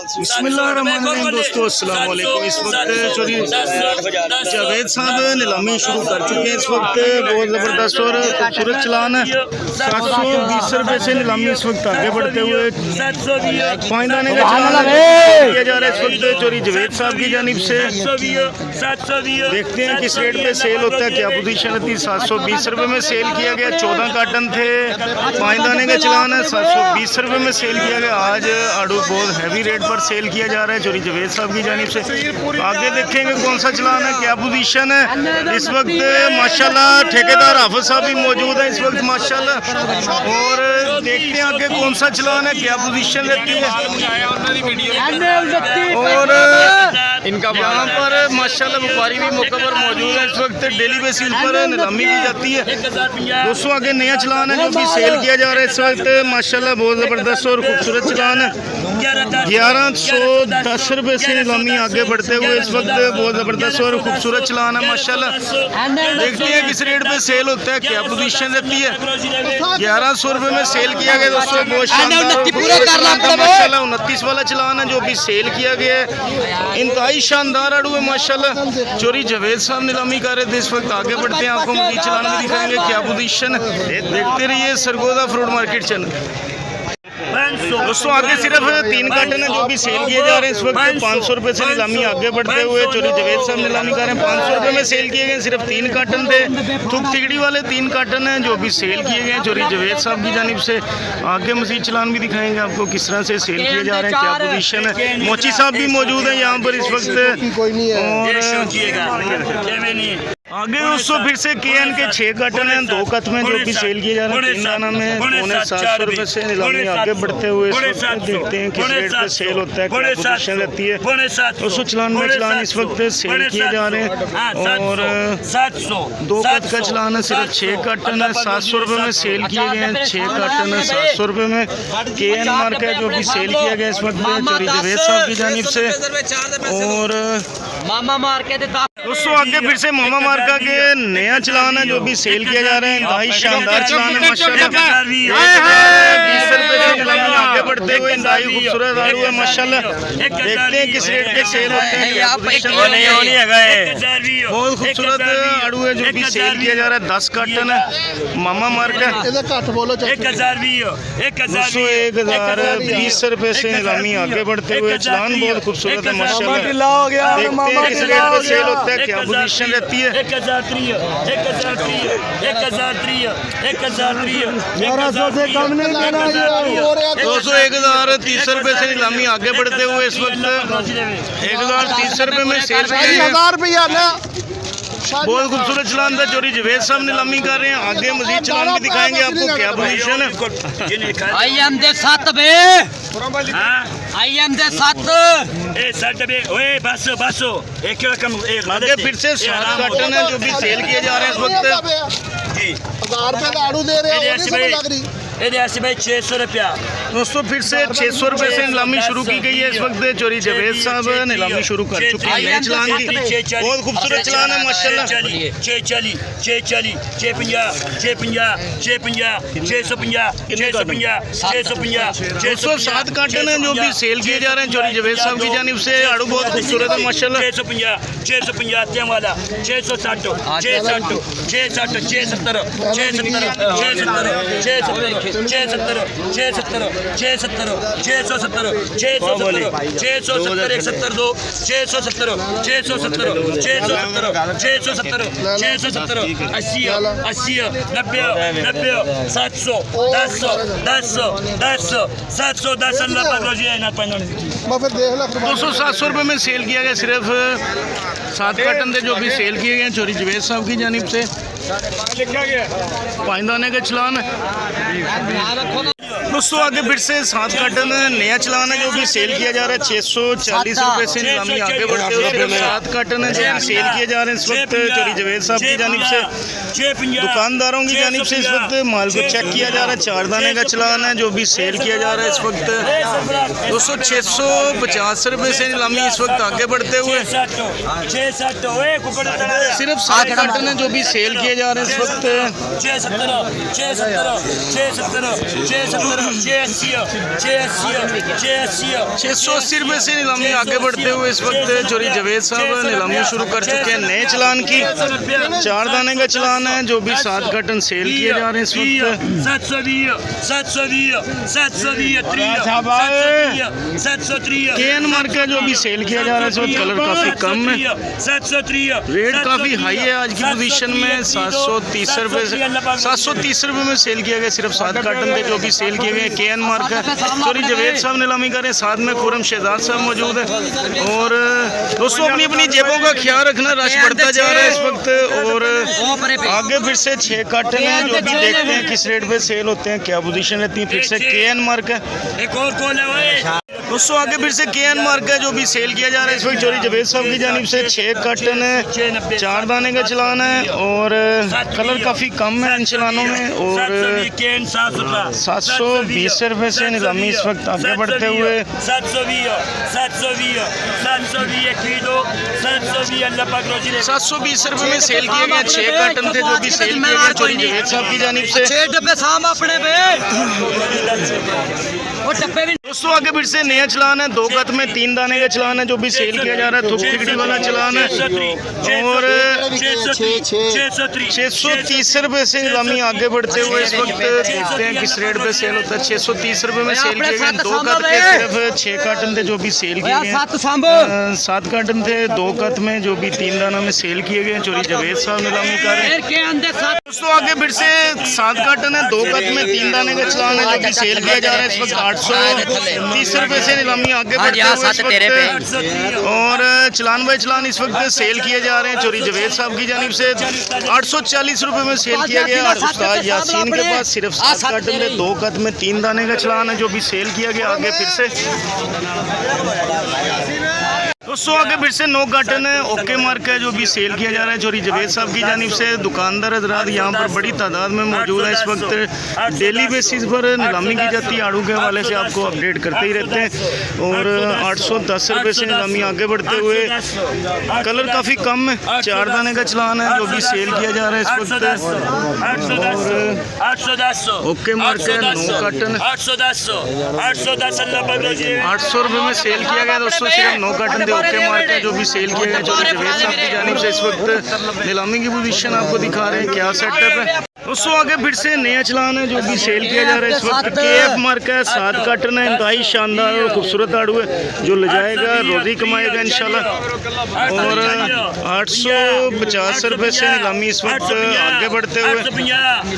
बिस्मिल्लाहिर्रहमानिर्रहीम। दोस्तों अस्सलाम वालेकुम। इस वक्त चोरी जावेद साहब नीलामी शुरू कर चुके हैं। इस वक्त बहुत ज़बरदस्त और खूबसूरत चलान है। 720 रुपये से नीलामी इस वक्त आगे बढ़ते हुए पाइंदाने का चलान किया जा रहा है। इस वक्त चोरी जावेद साहब की जानिब से देखते हैं किस रेट पे सेल होता है, क्या पोजीशन रहती है। 720 रुपये में सेल किया गया। 14 कार्टन थे। पाइंदाने का चलान है 720 रुपये में सेल किया गया। आज आड़ू बहुत हैवी रेट पर सेल किया जा रहा है चोरी जावेद साहब की जानिब से। आगे देखेंगे कौन सा चलान है, क्या पोजीशन है। इस वक्त माशाल्लाह ठेकेदार हाफिज साहब भी मौजूद है इस वक्त माशाल्लाह। और देखते हैं आगे कौन सा चलान है, क्या पोजीशन रहती है। और इनका यहाँ पर माशाल्लाह व्यापारी भी मौके पर मौजूद है। इस वक्त डेली बेसिस पर नीलामी की जाती है। दोस्तों आगे नया चलान है जो भी सेल किया जा रहा है इस वक्त माशाल्लाह बहुत ज़बरदस्त और खूबसूरत चलान है। 1110 रुपये से नीलामी आगे बढ़ते हुए इस वक्त बहुत ज़बरदस्त और खूबसूरत चलान है माशाल्लाह। देखते हैं किस रेट पे सेल होता है, क्या पोजीशन रहती है। 1100 रुपये में सेल किया गया दोस्तों। बहुत शानदार माशाल्लाह 29 वाला चलान है जो भी सेल किया गया है। इंतहाई शानदार आड़ू है माशाल्लाह। चोरी जावेद साहब नीलामी कर रहे थे। इस वक्त आगे बढ़ते हैं, आपको मजीद चलान भी दिखाएंगे क्या पोजीशन है। देखते रहिए सरगोदा फ्रूट मार्केट चैनल। दोस्तों आगे सिर्फ 3 कार्टन है जो भी सेल किए जा रहे हैं इस वक्त। 500 रुपये से नीलामी आगे बढ़ते हुए चोरी जावेद साहब नीलामी कर रहे हैं। 500 रुपये में सेल किए गए। सिर्फ 3 कार्टन थे। थुक तिगड़ी वाले 3 कार्टन हैं जो भी सेल किए गए चोरी जावेद साहब की जानिब से। आगे मजीद चलान भी दिखाएंगे आपको किस तरह से सेल किए जा रहे हैं, क्या पोजीशन है। मोची साहब भी मौजूद है यहाँ पर इस वक्त। और आगे दोस्तों फिर से KN के 6 कार्टन हैं 2 कत में जो भी सेल किए जा रहे हैं। 3 दाना में 750 रुपये से नीलामी आगे बढ़ते हुए इस वक्त देखते हैं किस रेट पे सेल होता है, क्या पोजीशन रहती है। दोस्तों चलान में चलान इस वक्त सेल किए जा रहे हैं। और 2 कत का चलान है सिर्फ 6 कार्टन है 700 रुपये में सेल किए गए हैं। 6 कार्टन है 700 रुपये में। KN मार्क है जो भी सेल किया गया इस वक्त चोरी जावेद साहब की जानिब से। और मामा मार्केट दोस्तों आगे फिर से मामा मार्का के नया चलान है जो भी सेल किया जा रहा है। इंतहाई शानदार चलान है माशाल्लाह। 20 रुपये से नीलामी आगे बढ़ते हुए इंतहाई खूबसूरत आड़ू है माशाल्लाह। देखते हैं किस रेट पे सेल होते हैं। बहुत खूबसूरत आड़ू है जो भी सेल किया जा रहा है। 10 कार्टन है मामा मार्का। 1020 रुपये से नीलामी आगे बढ़ते हुए चलान बहुत खूबसूरत है माशाल्लाह। देखते हैं किस रेट पे सेल होता है, क्या पोजीशन रहती है। 1030 रुपये से नीलामी आगे बढ़ते हुए इस वक्त 1030 रुपये में सेल किया। बहुत खूबसूरत चलान था चोरी जावेद साहब नीलामी कर रहे हैं। आगे मजीद चलान भी दिखाएंगे आपको क्या पोजीशन है। IM दे 7 बे IM दे 7 आगे फिर से 7 कार्टन है जो भी सेल किए जा रहे हैं इस वक्त। 1000 रुपये का आड़ू दे रहे हैं। 600 रुपया दोस्तों फिर से 600 रुपये से नीलामी शुरू की गई है इस वक्त। चोरी जावेद साहब नीलामी शुरू कर चुके हैं नए चलान की। बहुत खूबसूरत चलान है माशाल्लाह। 7 कार्टन है जो भी सेल किए जा रहे हैं चोरी जावेद साहब की जानिब से। आड़ू बहुत खूबसूरत है माशाल्लाह। 650 वाला 660 660 660 670 670 दोस्तों 700 रुपये में सेल किया गया। सिर्फ 7 कार्टन थे जो भी सेल किए गए चोरी जावेद साहब की जानिब से। पाइंदाने का चलान है दोस्तों। आगे फिर से 7 कार्टन नया चलान है जो भी सेल किया जा रहा है। 640 रुपये से नीलामी आगे बढ़ते हुए 7 कार्टन है जो भी सेल किए जा रहे हैं इस वक्त चोरी जावेद साहब की जानिब से। दुकानदारों की जानिब से इस वक्त माल को चेक किया जा रहा है। 4 दाने का चलान है जो भी सेल किया जा रहा है इस वक्त दोस्तों। 650 रुपये से नीलामी इस वक्त आगे बढ़ते हुए सिर्फ 7 कार्टन है जो भी सेल किए जा रहे हैं इस वक्त। 680 रुपए से नीलामी आगे बढ़ते हुए इस वक्त चोरी जावेद साहब नीलामी शुरू कर चुके हैं नए चलान की। 4 दाने का चलान है जो भी 7 कार्टन सेल किए जा रहे हैं इस वक्त। 720 केएन मार्क है जो भी सेल किया जा रहा है इस वक्त। कलर काफी कम है, रेट काफी हाई है आज की पोजीशन में। 730 रुपए से 730 रुपए में सेल किया गया। सिर्फ 7 कार्टन थे जो भी सेल किए गए। केएन मार्क है चोरी जावेद साहब नीलामी कर रहे हैं, साथ में खुरम शहजाद साहब मौजूद है। और दोस्तों अपनी अपनी जेबों का ख्याल रखना, रश बढ़ता जा रहा है इस वक्त। और आगे फिर से 6 कार्टन है जो भी देखते हैं किस रेट पे सेल होते हैं, क्या पोजीशन रहती है। फिर से केएन मार्क है एक और कॉल है भाई। दोस्तों आगे फिर से केएन मार्क है जो भी सेल किया जा रहा है इस वक्त चोरी जावेद साहब की जानिब से। 6 कार्टन है, 4 दाने का चलान है और कलर काफी कम है इन चलानों में। और 720 रुपए से नीलामी इस वक्त आगे बढ़ते हुए। 720 रुपए में सेल किए गए। 6 कार्टन थे जो भी सेल किए गए चोरी जावेद साहब की जानिब से। दोस्तों आगे फिर से नया चलान है, 2 गत में 3 दाने का चलान है जो भी सेल किया जा रहा है। थुक टिकड़ी वाला चलान है और 630 रुपए से नीलामी आगे बढ़ते हुए इस वक्त देखते हैं किस रेट पे सेल होता है। 630 रुपए में सेल किए गए। 2 गत के सिर्फ 6 कार्टन थे जो भी सेल किए गए। 7 कार्टन थे 2 गत में जो भी 3 दाना में सेल किए गए। चोरी जावेद साहब नीलामी कर रहे हैं। दोस्तों आगे फिर से 7 कार्टन है, 2 गत में 3 दाने का चलान है जो भी सेल किया जा रहा है इस वक्त। 830 रुपए से नीलामी आगे बढ़ते हुए इस वक्त। और चलान बाय चलान इस वक्त सेल किए जा रहे हैं चोरी जावेद साहब की जानिब से। 840 रुपए में सेल किया गया। उस्ताद यासीन के पास सिर्फ 7 कार्टन थे, 2 गत में 3 दाने का चलान है जो भी सेल किया गया। आगे फिर से दोस्तों आगे फिर से 9 कार्टन है, ओके मार्क है जो भी सेल किया जा रहा है चोरी जावेद साहब की जानिब से। दुकानदार हजरात यहाँ पर बड़ी तादाद में मौजूद है इस वक्त। डेली बेसिस पर नीलामी की जाती है, आड़ू के हवाले से आपको अपडेट करते ही रहते हैं। और 810 रुपए से नीलामी आगे बढ़ते हुए। कलर काफ़ी कम है, 4 दाने का चलान है जो भी सेल किया जा रहा है इस वक्त। और ओके मार्क है, 9 कार्टन 800 रुपए में सेल किया गया। दोस्तों सिर्फ 9 कार्टन ओके मार्क है जो भी सेल किया गया चोरी जावेद साहब की जानिब से। इस वक्त नीलामी की पोजीशन आपको दिखा रहे हैं क्या सेटअप है। दोस्तों आगे फिर से नया चलान है जो भी सेल किया जा रहा है इस वक्त। केएफ मार्क है, 7 कार्टन है, इंतहाई शानदार और खूबसूरत आड़ू है जो ले जाएगा, रोजी कमाएगा इंशाल्लाह। और 850 रुपए से नीलामी इस वक्त आगे बढ़ते हुए।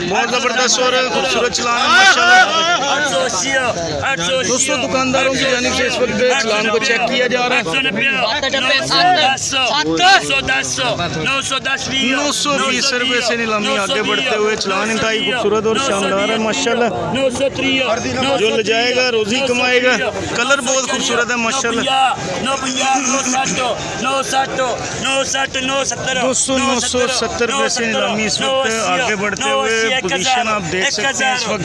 बहुत ज़बरदस्त और खूबसूरत चलान है माशाल्लाह। दोस्तों दुकानदारों की जानिब से इस वक्त चलान को चेक किया जा रहा है। 920 रुपए से नीलामी आगे बढ़ते हुए। चलान इंतहाई खूबसूरत और शानदार है माशाल्लाह, जो ले जाएगा रोजी कमाएगा। कलर बहुत खूबसूरत है माशाल्लाह। 970 रुपए से नीलामी इस वक्त आगे बढ़ते हुए। पोजीशन आप देख सकते हैं इस वक्त।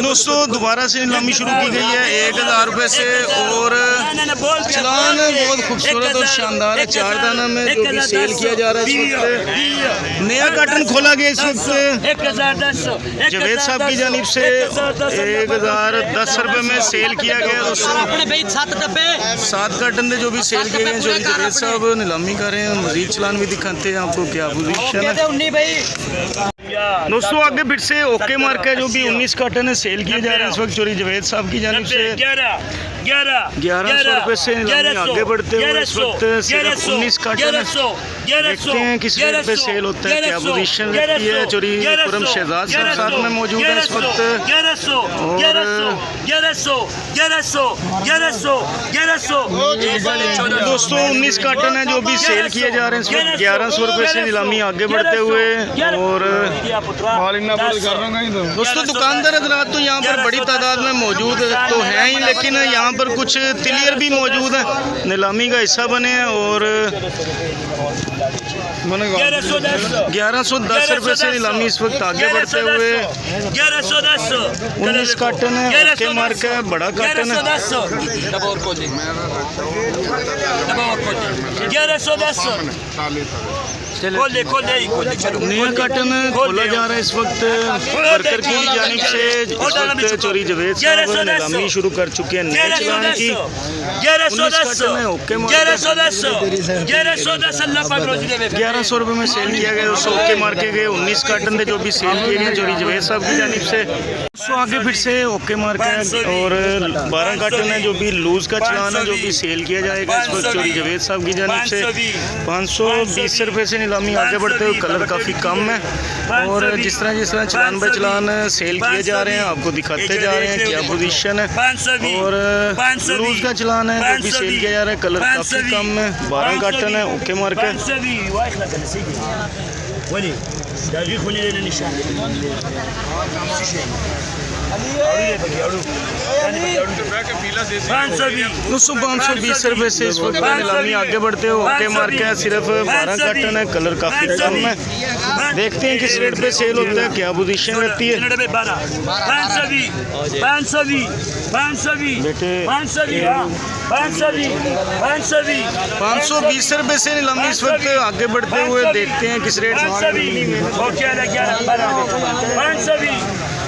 900 दोबारा से नीलामी शुरू की गई है 1000 रुपए से। और चलान बहुत खूबसूरत और शानदार है, 4 दाना में जो भी सेल किया जा रहा है इस वक्त। नया कार्टन खोला गया इस वक्त जावेद साहब की जानिब से। 1010 रुपए में सेल किया गया। 7 कार्टन थे जो भी सेल किए गए चोरी जावेद साहब नीलामी कर रहे हैं। मजीद चलान भी दिखाते हैं आपको क्या पोजीशन है। दोस्तों आगे फिर से ओके मार्क है जो भी 19 कार्टन है सेल किए जा रहे हैं इस वक्त चोरी जावेद साहब की जानिब से। 1100 रुपए से आगे बढ़ते हुए इस वक्त सिर्फ 19 कार्टन है। देखते हैं किस रेट पे सेल होता है, क्या पोजीशन रहती है। चोरी खुरम शहजाद साहब साथ में मौजूद है इस वक्त। दोस्तों 19 कार्टन है जो भी सेल किए जा रहे हैं इस वक्त। 1100 रुपए से नीलामी आगे बढ़ते हुए। और दोस्तों दुकानदार हजरात तो यहाँ पर बड़ी तादाद में मौजूद तो हैं ही, लेकिन यहाँ यहाँ पर कुछ तिलियर भी मौजूद है, नीलामी का हिस्सा बने हैं और 1110 रुपये से नीलामी इस वक्त आगे बढ़ते हुए 19 काटन है, ओके मार्क है, बड़ा काटन है। 1110 नया काटन खोला जा रहा है इस वक्त वर्कर की जानिब से। इस वक्त चोरी जवेद साहब नीलामी शुरू कर चुके हैं नए चलान की। 1100 रुपये में सेल किया गया, 200 ओके मार्के गए। 19 काटन थे जो भी सेल किए गए चोरी जवेद साहब की जानिब से। सो आगे फिर से ओके मार्क है और 12 काटन है जो भी लूज का चलान है जो भी सेल किया जाएगा इस वक्त चोरी जवेद साहब की जानिब से। 520 रुपये से नीलामी आगे बढ़ते हुए, कलर काफ़ी कम है और जिस तरह चलान बाय चलान सेल किए जा रहे हैं आपको दिखाते जा रहे हैं क्या पोजीशन है। और लूज का चलान है जो भी सेल किया जा रहा है, कलर काफ़ी कम है। 12 काटन है, ओके मार्क है। 520 रुपये से इस वक्त नीलामी आगे बढ़ते हो, ओके मार्क है। सिर्फ 12 काटन है, कलर काफ़ी कम है। देखते हैं किस रेट पे सेल होता है, क्या पोजीशन रहती है। 520 रुपये से नीलामी इस वक्त आगे बढ़ते हुए, देखते हैं किस रेट।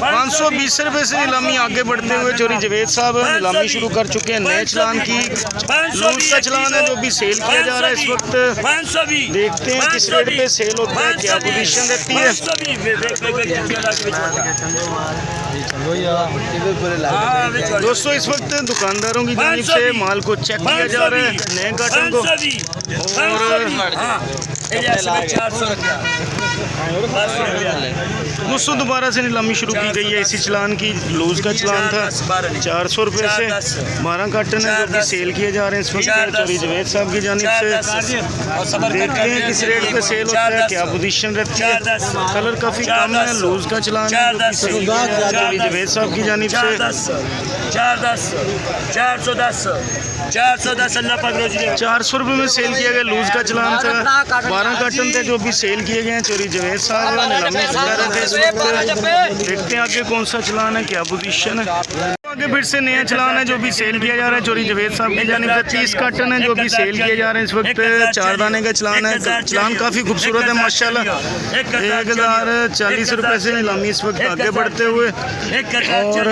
520 रुपये से नीलामी आगे बढ़ते हुए चोरी जवेद साहब नीलामी शुरू कर चुके हैं नए चलान की। लूज का चलान है जो भी सेल किया जा रहा है इस वक्त। देखते हैं किस रेट पे सेल होता है, क्या पोजीशन रहती है। दोस्तों इस वक्त दुकानदारों की जानिब से माल को चेक किया जा रहा है नए काटन को। और दोस्तों दोबारा से नीलामी शुरू की गई है इसी चलान की। लूज का चलान था 400 रुपये से। 12 काटन है जो भी सेल किए जा रहे हैं इस वक्त चोरी जवेद साहब की जानिब से। देखते हैं किस रेट पे सेल होता है, क्या पोजीशन रहती है। कलर काफ़ी कम है, लूज का चलान है जो भी सेल किया जा रहा है चोरी जवेद साहब की जानिब से। 400 रुपये में सेल किया गया, लूज का चलान था। 12 काटन थे जो भी सेल किए गए हैं चोरी जवेद साहब नीलामी खुला रहे थे इस वक्त। देखते हैं आगे कौन सा चलान है, क्या पोजीशन है। आगे फिर से नया चलान है जो भी सेल किया जा रहा है चोरी जवेद साहब की जानिब से। 30 काटन है जो भी सेल किए जा रहे हैं इस वक्त। 4 दाने का चलान है, चलान काफ़ी खूबसूरत है माशाल्लाह। 1040 रुपये से नीलामी इस वक्त आगे बढ़ते हुए। और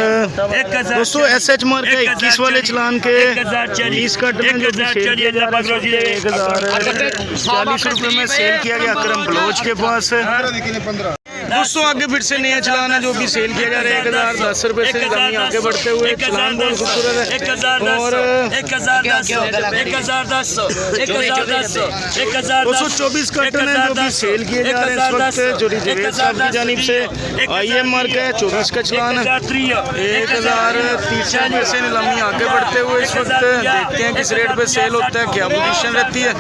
दोस्तों SH मार्क है 21 वाले चलान के 20 काटन है जो भी सेल किया जा रहा है। 1040 रुपये में सेल किया गया अकरम बलोच के पास। दोस्तों आगे फिर से नया चलान है जो भी सेल किया जा रहा है 1010 रुपये से नीलामी आगे बढ़ते हुए। चलान बहुत खूबसूरत है। और 224 काटन है जो भी सेल किए जा रहे हैं इस वक्त चोरी जवेद साहब की जानिब से। IM मार्क है 24 का चलान है। 1030 रुपये से नीलामी आगे बढ़ते हुए इस वक्त। देखते हैं किस रेट पे सेल होता है, क्या पोजीशन रहती है।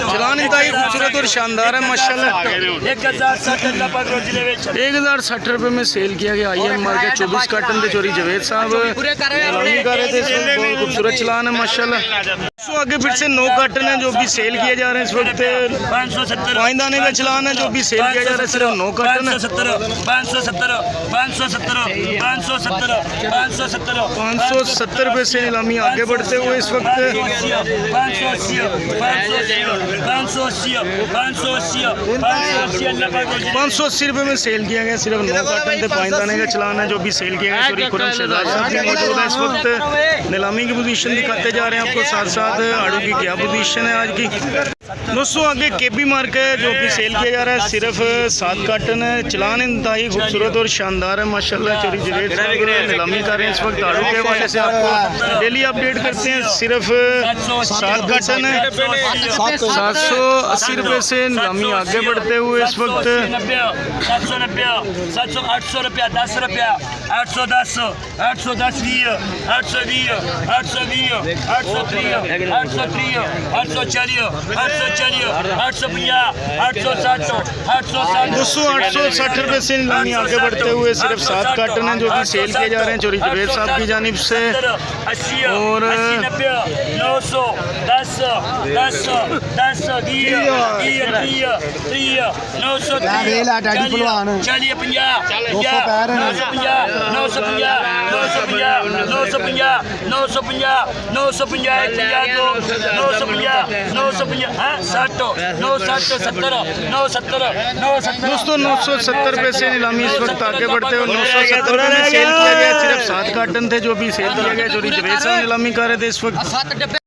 चलान इंतहाई खूबसूरत और शानदार है माशाल्लाह। 1060 रुपये में सेल किया गया। IM मार्क है 24 काटन थे चोरी जवेद साहब नीलामी कर रहे थे इस वक्त। बहुत खूबसूरत चलान है माशाल्लाह। तो आगे फिर से 9 काटन है जो भी सेल किए जा रहे हैं इस वक्त। 5 दाने का चलान है जो भी सेल किया जा रहा है, सिर्फ 9 काटन है। 570 रुपये से नीलामी आगे बढ़ते हुए इस वक्त। 580 रुपये में सेल किया गया, सिर्फ 9 काटन थे। 5 दाने का चलान है जो भी सेल किया गया। चोरी खुरम शहजाद साहब भी मौजूद है इस वक्त। नीलामी की पोजीशन दिखाते जा रहे हैं आपको, साथ साथ आड़ू की क्या पोजीशन है आज की। दोस्तों आगे KB मार्क है जो कि सेल किया जा रहा है, सिर्फ 7 काटन है। चलान इंतहाई खूबसूरत और शानदार है माशाल्लाह। चोरी जवेद साहब नीलामी कर रहे हैं इस वक्त। आड़ू के हवाले से आपको डेली अपडेट करते हैं। सिर्फ 7 काटन है। 780 रुपये से नीलामी आगे बढ़ते हुए इस वक्त। 790, 800 रुपया, 10 रुपया, 810, 810, 820, 820, 830, 830, 840, दोस्तों 860 रुपए से नीलामी आगे बढ़ते हुए सिर्फ 7 कार्टन हैं जो कि सेल किए जा रहे हैं चोरी जवेद साहब की जानिब से। और 970 दोस्तों 970 रुपए से नीलामी इस वक्त आगे बढ़ते हुए 970 रुपए में सेल किया गया। सिर्फ 7 कार्टन थे जो भी सेल किया गया चोरी जवेद साहब नीलामी कर रहे थे इस वक्त।